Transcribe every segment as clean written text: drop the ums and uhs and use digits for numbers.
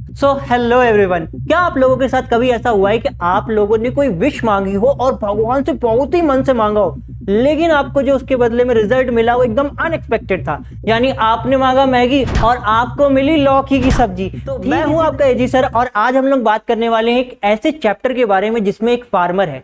Hello everyone, क्या आप लोगों के साथ कभी ऐसा हुआ है कि आप लोगों ने कोई विश मांगी हो और भगवान से बहुत ही मन से मांगा हो, लेकिन आपको जो उसके बदले में रिजल्ट मिला वो एकदम अनएक्सपेक्टेड था। यानी आपने मांगा मैगी और आपको मिली लौकी की सब्जी। तो मैं हूं आपका एजी सर और आज हम लोग बात करने वाले हैं एक ऐसे चैप्टर के बारे में जिसमें एक फार्मर है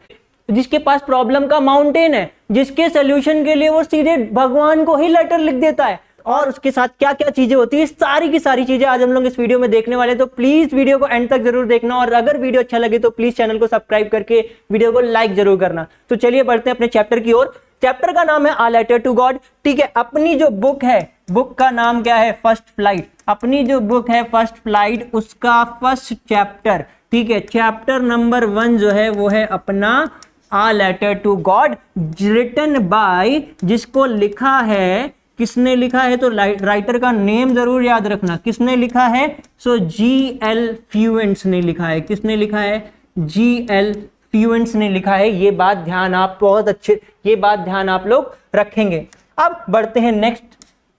जिसके पास प्रॉब्लम का माउंटेन है, जिसके सोल्यूशन के लिए वो सीधे भगवान को ही लेटर लिख देता है और उसके साथ क्या क्या चीजें होती है, सारी की सारी चीजें आज हम लोग इस वीडियो में देखने वाले हैं। तो प्लीज वीडियो को एंड तक जरूर देखना और अगर वीडियो अच्छा लगे तो प्लीज चैनल को सब्सक्राइब करके वीडियो को लाइक जरूर करना। तो चलिए बढ़ते हैं अपने चैप्टर की ओर। चैप्टर का नाम है आ लेटर टू गॉड। ठीक है, अपनी जो बुक है, बुक का नाम क्या है? First flight. अपनी जो बुक है फर्स्ट फ्लाइट, उसका फर्स्ट चैप्टर, ठीक है, चैप्टर नंबर 1 जो है वो है अपना a letter to God, written by, जिसको लिखा है, किसने लिखा है? तो राइटर का नेम जरूर याद रखना, किसने लिखा है? सो G.L. फ्यूएंट्स ने लिखा है। किसने लिखा है? G.L. फ्यूएंट्स ने लिखा है। ये बात ध्यान आप बहुत अच्छे, ये बात ध्यान आप लोग रखेंगे। अब बढ़ते हैं नेक्स्ट।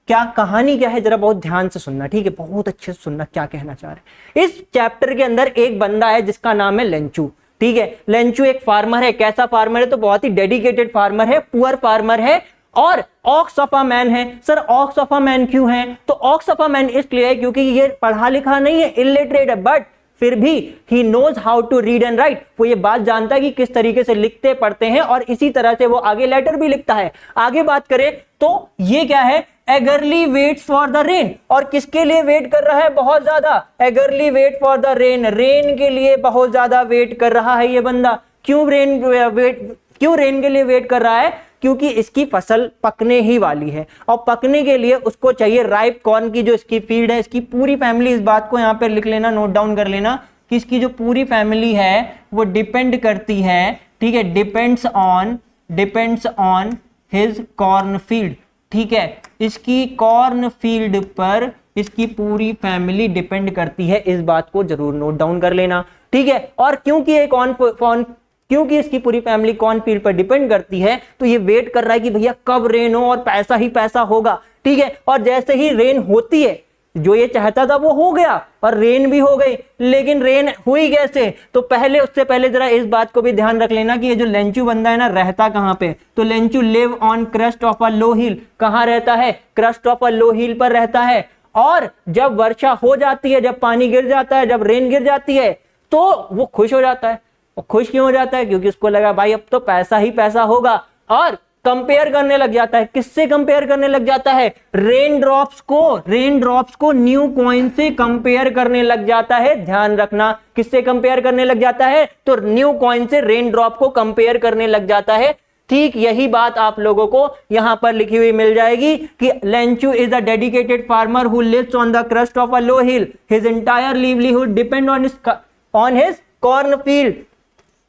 क्या कहानी क्या है, जरा बहुत ध्यान से सुनना, ठीक है, बहुत अच्छे से सुनना क्या कहना चाह रहे हैं। इस चैप्टर के अंदर एक बंदा है जिसका नाम है लेंचू। ठीक है, लेंचू एक फार्मर है। कैसा फार्मर है? तो बहुत ही डेडिकेटेड फार्मर है, पुअर फार्मर है और ऑक्स ऑफ अ मैन है। Sir ox of a man क्यों है? तो ऑक्स ऑफ अ मैन इसलिए है क्योंकि ये पढ़ा लिखा नहीं है, इलिटरेट है, बट फिर भी he knows how to read and write. वो ये बात जानता है कि किस तरीके से लिखते पढ़ते हैं और इसी तरह से वो आगे लेटर भी लिखता है। आगे बात करें तो ये क्या है? Eagerly waits for the rain. और किसके लिए वेट कर रहा है? बहुत ज्यादा। Eagerly wait for the rain, rain के लिए बहुत ज्यादा वेट कर रहा है ये बंदा। क्यों रेन के लिए वेट कर रहा है? क्योंकि इसकी फसल पकने ही वाली है और पकने के लिए उसको चाहिए राइप कॉर्न की जो इसकी फील्ड है। इसकी पूरी फैमिली, इस बात को यहां पे लिख लेना, नोट डाउन कर लेना कि इसकी जो पूरी फैमिली है वो डिपेंड करती है, ठीक है, depends on his corn field. ठीक है, इसकी कॉर्न फील्ड पर इसकी पूरी फैमिली डिपेंड करती है। इस बात को जरूर नोट डाउन कर लेना, ठीक है। और क्योंकि इसकी पूरी फैमिली कॉर्न फील्ड पर डिपेंड करती है तो ये वेट कर रहा है कि भैया कब रेन हो और पैसा ही पैसा होगा। ठीक है, और जैसे ही रेन होती है, जो ये चाहता था वो हो गया और रेन भी हो गई। लेकिन रेन हुई कैसे? तो उससे पहले जरा इस बात को भी ध्यान रख लेना कि ये जो लेंचू बंदा है ना, रहता कहां पे? तो Lencho live on crust of a low hill. कहां रहता है? क्रस्ट ऑफ अ लो हिल पर रहता है। और जब वर्षा हो जाती है, जब पानी गिर जाता है, जब रेन गिर जाती है तो वो खुश हो जाता है। और खुश क्यों हो जाता है? क्योंकि उसको लगा भाई अब तो पैसा ही पैसा होगा और कंपेयर करने लग जाता है। किससे कंपेयर करने लग जाता है? रेन ड्रॉप्स को न्यू कॉइन से कंपेयर करने लग जाता है। ध्यान रखना, किससे कंपेयर करने लग जाता है? तो न्यू कॉइन से रेन ड्रॉप को कंपेयर करने लग जाता है। ठीक यही बात आप लोगों को यहां पर लिखी हुई मिल जाएगी कि Lencho is a dedicated farmer who lives on the crust of a low hill, his entire livelihood depend on his corn field,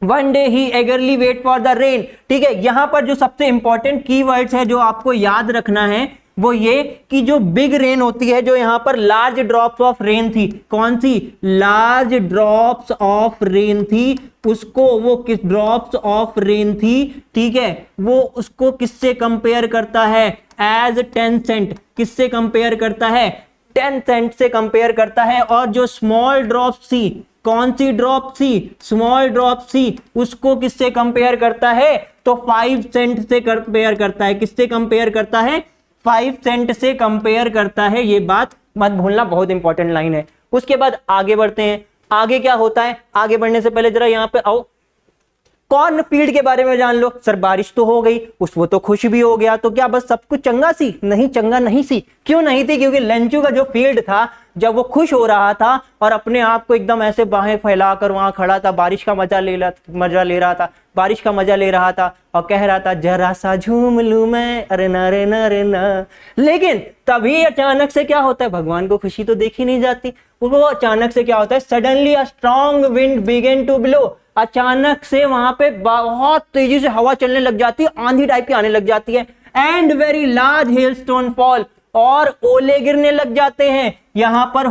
one day he eagerly wait for the rain. ठीक है, यहां पर जो सबसे इंपॉर्टेंट कीवर्ड्स है जो आपको याद रखना है वो ये कि जो बिग रेन होती है, जो यहां पर लार्ज ड्रॉप्स ऑफ रेन थी, कौन सी? लार्ज ड्रॉप्स ऑफ रेन थी, उसको वो किस ड्रॉप्स ऑफ रेन थी, ठीक है, वो उसको किससे कंपेयर करता है? As 10 Saint. किससे कंपेयर करता है? 10 सेंट से कंपेयर करता है। और जो स्मॉल ड्रॉप्स थी, कौन सी ड्रॉप सी? स्मॉल ड्रॉप सी, उसको किससे कंपेयर करता है? तो 5 सेंट से कंपेयर करता है। किससे कंपेयर करता है? 5 सेंट से कंपेयर करता है। ये बात मत भूलना, बहुत इंपॉर्टेंट लाइन है। उसके बाद आगे बढ़ते हैं। आगे क्या होता है? आगे बढ़ने से पहले जरा यहां पे आओ, कॉर्न फील्ड के बारे में जान लो। सर बारिश तो हो गई, वो तो खुश भी हो गया, तो क्या बस सब कुछ चंगा सी? नहीं, चंगा नहीं सी। क्यों नहीं थी? क्योंकि लेंचू का जो फील्ड था, जब वो खुश हो रहा था और अपने आप को एकदम ऐसे बाहें फैलाकर वहां खड़ा था, बारिश का मजा ले रहा था, बारिश का मजा ले रहा था और कह रहा था जरा सा झूम लूं मैं, अरे ना रे ना रे ना। लेकिन तभी अचानक से क्या होता है? भगवान को खुशी तो देखी नहीं जाती। वो अचानक से क्या होता है? Suddenly a strong wind began to blow. अचानक से वहां पे बहुत तेजी से हवा चलने लग जाती है, आंधी टाइप की आने लग जाती है। And very large hailstone fall, और ओले गिरने लग जाते हैं। यहां पर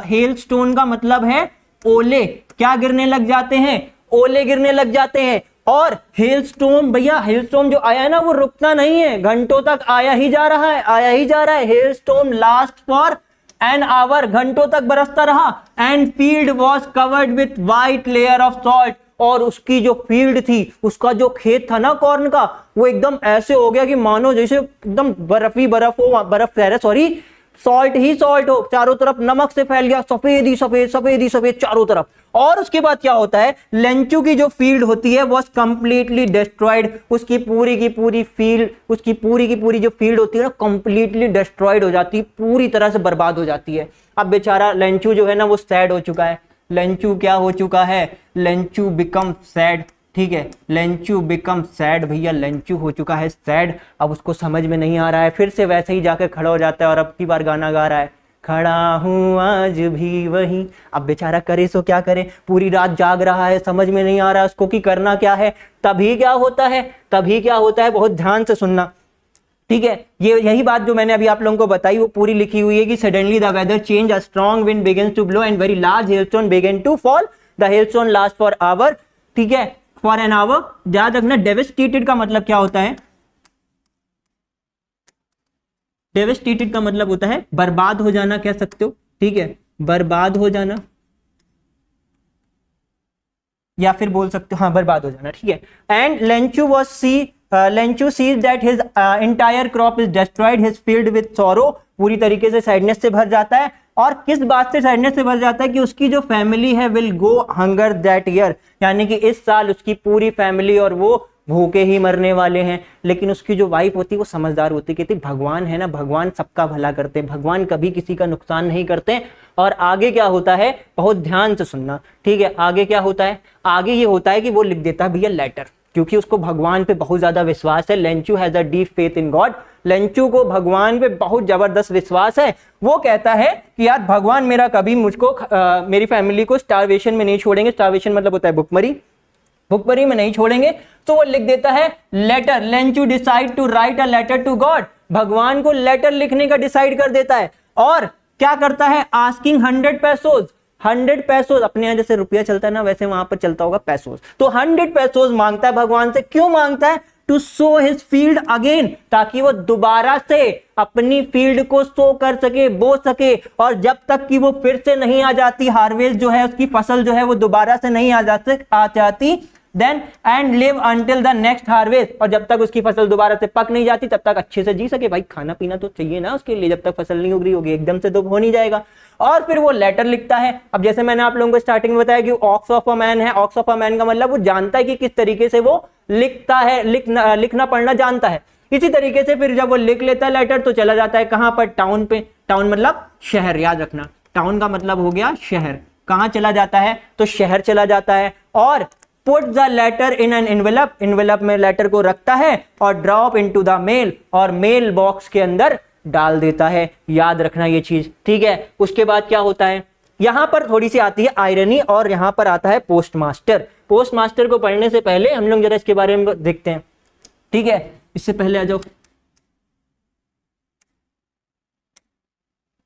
हेलस्टोन का मतलब है ओले। क्या गिरने लग जाते हैं? ओले गिरने लग जाते हैं। और हेलस्टॉर्म, भैया हेलस्टॉर्म जो आया है ना वो रुकता नहीं है, घंटों तक आया ही जा रहा है, आया ही जा रहा है। Hailstorm last for an hour, घंटों तक बरसता रहा, and field was covered with white layer of salt, और उसकी जो फील्ड थी, उसका जो खेत था ना कॉर्न का, वो एकदम ऐसे हो गया कि मानो जैसे एकदम बर्फ ही बर्फ हो, बर्फ कह रहे सॉरी, सॉल्ट ही सॉल्ट हो, चारों तरफ नमक से फैल गया, सफेद ही सफेद, सफेद ही सफेद चारों तरफ। और उसके बाद क्या होता है, लेंचू की जो फील्ड होती है वॉज कंप्लीटली डिस्ट्रॉयड, उसकी पूरी की पूरी फील्ड, उसकी पूरी की पूरी जो फील्ड होती है ना कंप्लीटली डिस्ट्रॉयड हो जाती है, पूरी तरह से बर्बाद हो जाती है। अब बेचारा लेंचू जो है ना वो सैड हो चुका है। लेंचू क्या हो चुका है, लेंचू बिकम सैड, ठीक है, लेंचू बिकम सैड, भैया लेंचू हो चुका है सैड। अब उसको समझ में नहीं आ रहा है, फिर से वैसे ही जाकर खड़ा हो जाता है और अब की बार गाना गा रहा है, खड़ा हूं आज भी वही। अब बेचारा करे सो क्या करे, पूरी रात जाग रहा है, समझ में नहीं आ रहा है उसको कि करना क्या है। तभी क्या होता है, तभी क्या होता है, बहुत ध्यान से सुनना, ठीक है। ये यही बात जो मैंने अभी आप लोगों को बताई वो पूरी लिखी हुई है कि suddenly the weather change, a strong wind begins to blow and very large hailstone begin to fall, the hailstone last for hour, ठीक है, फॉर एन आवर। याद रखना डेविस्टेटेड का मतलब क्या होता है, डेविस्टेटेड का मतलब होता है बर्बाद हो जाना, कह सकते हो, ठीक है, बर्बाद हो जाना, या फिर बोल सकते हो हाँ बर्बाद हो जाना, ठीक है। And Lencho was Lencho sees that his entire crop is destroyed, his field with sorrow, पूरी तरीके से सैडनेस से भर जाता है। और किस बात से सैडनेस से भर जाता है कि उसकी जो फैमिली है will go hunger that year, यानी कि इस साल उसकी पूरी फैमिली और वो भूखे ही मरने वाले हैं। लेकिन उसकी जो वाइफ होती है वो समझदार होती, कहती भगवान है ना, भगवान सबका भला करते, भगवान कभी किसी का नुकसान नहीं करते। और आगे क्या होता है, बहुत ध्यान से सुनना, ठीक है, आगे क्या होता है, आगे ये होता है कि वो लिख देता है भैया लेटर, क्योंकि उसको भगवान पे बहुत ज्यादा विश्वास है। Lencho has a deep faith in God, Lencho को भगवान पे बहुत जबरदस्त विश्वास है। वो कहता है कि यार भगवान मेरा कभी मुझको मेरी फैमिली को स्टारवेशन में नहीं छोड़ेंगे, स्टारवेशन मतलब होता है भुखमरी, भुखमरी में नहीं छोड़ेंगे। तो वो लिख देता है letter, Lencho decide to write a letter to God, भगवान को लेटर लिखने का डिसाइड कर देता है। और क्या करता है, आस्किंग 100 पैसोज, 100 पैसोज, अपने यहाँ जैसे रुपया चलता है ना वैसे वहां पर चलता होगा पैसोज, तो 100 पैसोज मांगता है भगवान से। क्यों मांगता है, to sow his field again, ताकि वो दोबारा से अपनी फील्ड को सो कर सके, बो सके। और जब तक कि वो फिर से नहीं आ जाती, हार्वेस्ट जो है उसकी फसल जो है वो दोबारा से नहीं आ जाती, then and live until the next harvest, और जब तक उसकी फसल दोबारा से पक नहीं जाती तब तक अच्छे से जी सके। भाई खाना पीना तो चाहिए ना उसके लिए, जब तक फसल नहीं उग रही होगी एकदम से तो हो नहीं जाएगा। और फिर वो लेटर लिखता है। अब जैसे मैंने आप लोगों को स्टार्टिंग में बताया कि ऑक्स ऑफ अ मैन है, ऑक्स ऑफ अ मैन का मतलब वो जानता है कि किस तरीके से वो लिखता है, लिखना पढ़ना जानता है। इसी तरीके से फिर जब वो लिख लेता है लेटर तो चला जाता है कहां पर, टाउन पे, टाउन मतलब शहर, याद रखना टाउन का मतलब हो गया शहर। कहां चला जाता है, तो शहर चला जाता है। और put the letter in an envelope, envelope में लेटर को रखता है और ड्रॉप इनटू द मेल, और मेल बॉक्स के अंदर डाल देता है। याद रखना ये चीज, ठीक है। उसके बाद क्या होता है, यहां पर थोड़ी सी आती है आयरनी, और यहां पर आता है पोस्टमास्टर। पोस्टमास्टर को पढ़ने से पहले हम लोग जरा इसके बारे में देखते हैं, ठीक है। इससे पहले आ जाओ,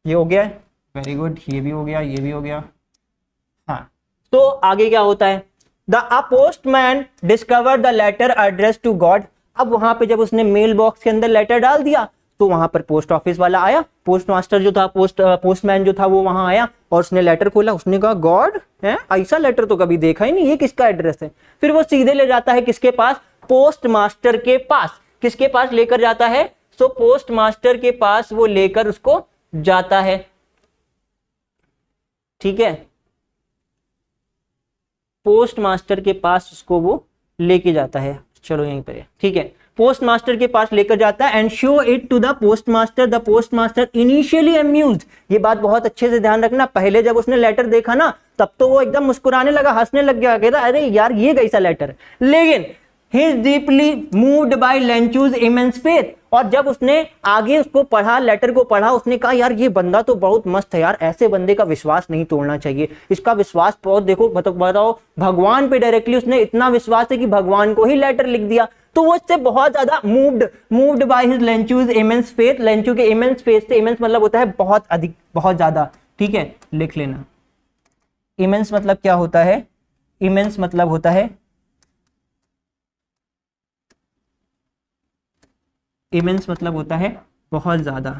ये हो गया है, वेरी गुड, ये भी हो गया, ये भी हो गया, हाँ। तो आगे क्या होता है, the postman discover the letter address to God. अब वहां पे जब उसने मेल बॉक्स के अंदर लेटर डाल दिया तो वहां पर पोस्ट ऑफिस वाला आया, पोस्ट मास्टर जो था, पोस्टमैन जो था वो वहां आया और उसने लेटर खोला, उसने कहा गॉड है, ऐसा लेटर तो कभी देखा ही नहीं, ये किसका एड्रेस है। फिर वो सीधे ले जाता है किसके पास, पोस्ट मास्टर के पास। किसके पास लेकर जाता है, सो पोस्ट मास्टर के पास वो लेकर उसको जाता है, ठीक है। पोस्ट मास्टर के पास उसको वो लेके जाता है, चलो यहीं पर, ठीक है। पोस्ट मास्टर के पास लेकर जाता है and show it to the postmaster. The postmaster initially amused, ये बात बहुत अच्छे से ध्यान रखना, पहले जब उसने लेटर देखा ना तब तो वो एकदम मुस्कुराने लगा, हंसने लग गया, कहता अरे यार ये कैसा लेटर। लेकिन he is deeply moved by लेंचूज immense faith, और जब उसने आगे उसको पढ़ा, लेटर को पढ़ा, उसने कहा यार ये बंदा तो बहुत मस्त है यार, ऐसे बंदे का विश्वास नहीं तोड़ना चाहिए, इसका विश्वास बहुत, देखो बताओ भगवान पे डायरेक्टली उसने इतना विश्वास है कि भगवान को ही लेटर लिख दिया। तो वो इससे बहुत ज्यादा moved by his Lencho's immense faith, Lencho के इमेंस फेथ से, इमेंस मतलब होता है बहुत अधिक, बहुत ज्यादा, ठीक है, लिख लेना। इमेंस मतलब क्या होता है, इमेंस मतलब होता है, इमेंस मतलब होता है बहुत ज्यादा,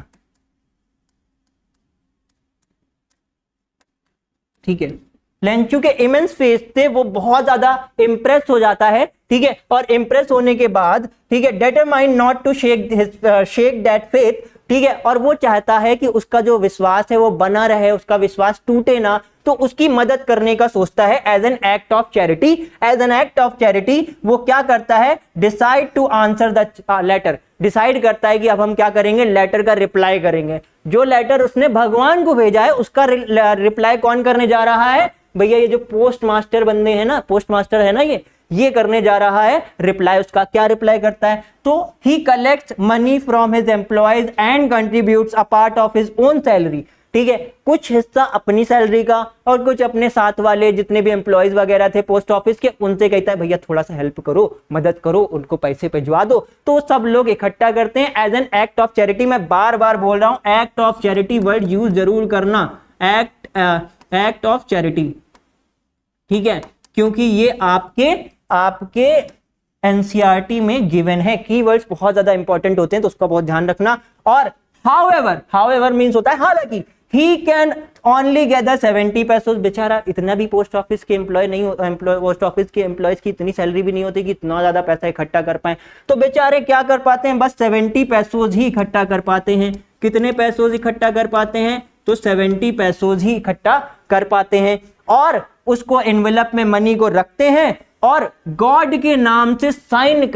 ठीक है, लेंचू के इमेंस फेस थे, वो बहुत ज्यादा इंप्रेस हो जाता है, ठीक है, और इंप्रेस होने के बाद, ठीक है, determine not to shake that faith, ठीक है, और वो चाहता है कि उसका जो विश्वास है वो बना रहे, उसका विश्वास टूटे ना, तो उसकी मदद करने का सोचता है as an act of charity. As an act of charity वो क्या करता है, decide to answer the letter, decide करता है कि अब हम क्या करेंगे, लेटर का रिप्लाई करेंगे। जो लेटर उसने भगवान को भेजा है उसका रिप्लाई कौन करने जा रहा है, भैया ये जो पोस्ट मास्टर बंदे हैं ना, पोस्ट मास्टर है ना, ये करने जा रहा है रिप्लाई। उसका क्या रिप्लाई करता है, तो he collects money from his employees and contributes a part of his own salary, ठीक है, कुछ हिस्सा अपनी सैलरी का और कुछ अपने साथ वाले जितने भी एम्प्लॉयज वगैरह थे पोस्ट ऑफिस के, उनसे कहता है भैया थोड़ा सा हेल्प करो, मदद करो, उनको पैसे भिजवा दो। तो सब लोग इकट्ठा करते हैं as an act of charity. मैं बार बार बोल रहा हूं act of charity word use जरूर करना, एक्ट ऑफ चैरिटी, ठीक है, क्योंकि ये आपके एनसीईआरटी में गिवन है। कीवर्ड्स बहुत ज्यादा इंपॉर्टेंट होते हैं तो उसका बहुत ध्यान रखना। और हाउएवर मींस होता है हालांकि, ही कैन ओनली गैदर 70 पैसों। बेचारा इतना भी पोस्ट ऑफिस के एम्प्लॉय नहीं, पोस्ट ऑफिस के एम्प्लॉयज की इतनी सैलरी भी नहीं होती कि इतना ज्यादा पैसा इकट्ठा कर पाए, तो बेचारे क्या कर पाते हैं, बस 70 पैसों ही इकट्ठा कर पाते हैं। कितने पैसों इकट्ठा कर पाते हैं, तो 70 पैसों ही इकट्ठा कर पाते हैं, और उसको एनवेलप में मनी को रखते हैं और गॉड के नाम से साइन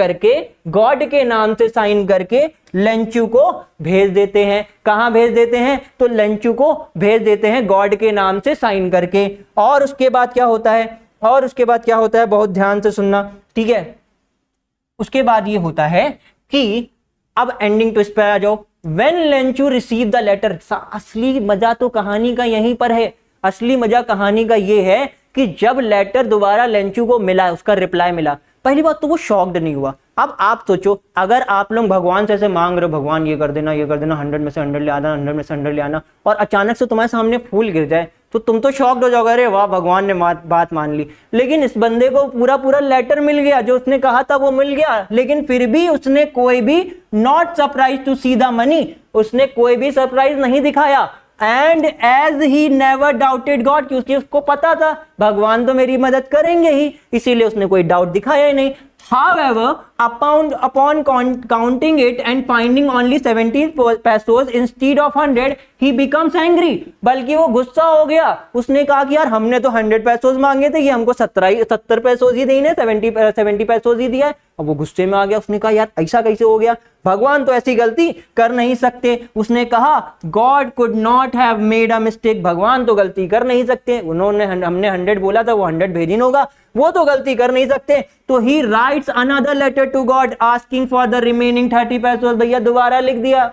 करके लेंचू को भेज देते हैं। कहां भेज देते हैं, तो लेंचू को भेज देते हैं गॉड के नाम से साइन करके। और उसके बाद क्या होता है, बहुत ध्यान से सुनना, ठीक है। उसके बाद ये होता है कि अब एंडिंग ट्विस्ट पर आ जाओ। व्हेन लेंचू रिसीव द लेटर, असली मजा तो कहानी का यहीं पर है। असली मजा कहानी का ये है कि जब लेटर दोबारा लेंचू को मिला, उसका रिप्लाई मिला, पहली बात तो वो शॉक्ड नहीं हुआ। अब आप सोचो, अगर आप लोग भगवान से ऐसे मांग रहे हो, भगवान ये कर देना, 100 में से 100 ले आना, 100 में से 100 ले आना, और अचानक से तुम्हारे सामने फूल गिर जाए, तो तुम तो शॉक्ड हो जाओगे, अरे वाह भगवान ने बात मान ली। लेकिन इस बंदे को पूरा लेटर मिल गया, जो उसने कहा था वो मिल गया, लेकिन फिर भी उसने कोई भी not surprise to see the money, उसने कोई भी सरप्राइज नहीं दिखाया। And as he never doubted God, क्योंकि उसको पता था भगवान तो मेरी मदद करेंगे ही, इसीलिए उसने कोई डाउट दिखाया ही नहीं। However, upon counting it and finding only 70 pesos instead of 100, he becomes angry. बल्कि वो गुस्सा हो गया। उसने कहा कि यार हमने तो 100 पैसों मांगे थे, ये हमको 70 पैसों ही देने, 70 पैसों ही दिया है। अब वो गुस्से में आ गया। उसने कहा यार ऐसा कैसे हो गया, भगवान तो ऐसी गलती कर नहीं सकते। उसने कहा God could not have made a mistake, भगवान तो गलती कर नहीं सकते। हमने 100 बोला था, वो 100 भेजिन होगा, वो तो गलती कर नहीं सकते। तो he writes another letter to God asking for the remaining 30 पैसों। भैया दोबारा लिख दिया,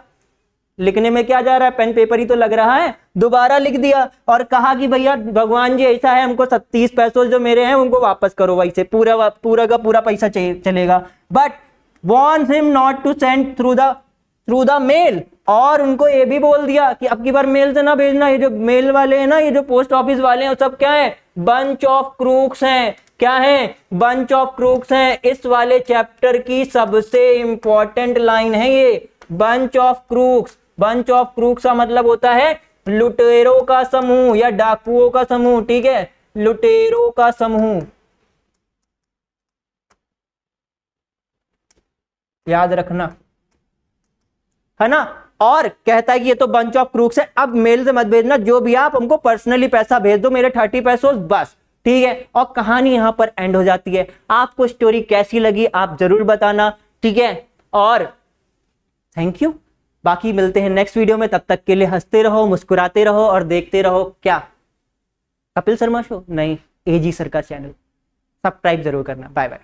लिखने में क्या जा रहा है, पेन पेपर ही तो लग रहा है। दोबारा लिख दिया और कहा कि भैया भगवान जी ऐसा है, हमको 30 पैसों जो मेरे हैं उनको वापस करो, वैसे पूरा का पूरा पैसा चलेगा। But wants him not to send through the mail, और उनको ये भी बोल दिया कि अब की बार मेल से ना भेजना। ये जो मेल वाले हैं ना, ये जो पोस्ट ऑफिस वाले हैं, सब क्या है, बंच ऑफ क्रूक्स हैं। क्या है, बंच ऑफ क्रूक्स हैं। इस वाले चैप्टर की सबसे इंपॉर्टेंट लाइन है ये, bunch of crooks. Bunch of crooks का मतलब होता है लुटेरों का समूह या डाकुओं का समूह, ठीक है, लुटेरों का समूह, याद रखना, है ना। और कहता है कि ये तो बंच ऑफ क्रूक्स है, अब मेल से मत भेजना, जो भी आप हमको पर्सनली पैसा भेज दो, मेरे 30 पैसों बस, ठीक है। और कहानी यहां पर एंड हो जाती है। आपको स्टोरी कैसी लगी आप जरूर बताना, ठीक है। और थैंक यू, बाकी मिलते हैं नेक्स्ट वीडियो में। तब तक के लिए हंसते रहो, मुस्कुराते रहो और देखते रहो क्या, कपिल शर्मा शो नहीं, एजी सर का चैनल। सब्सक्राइब जरूर करना। Bye bye.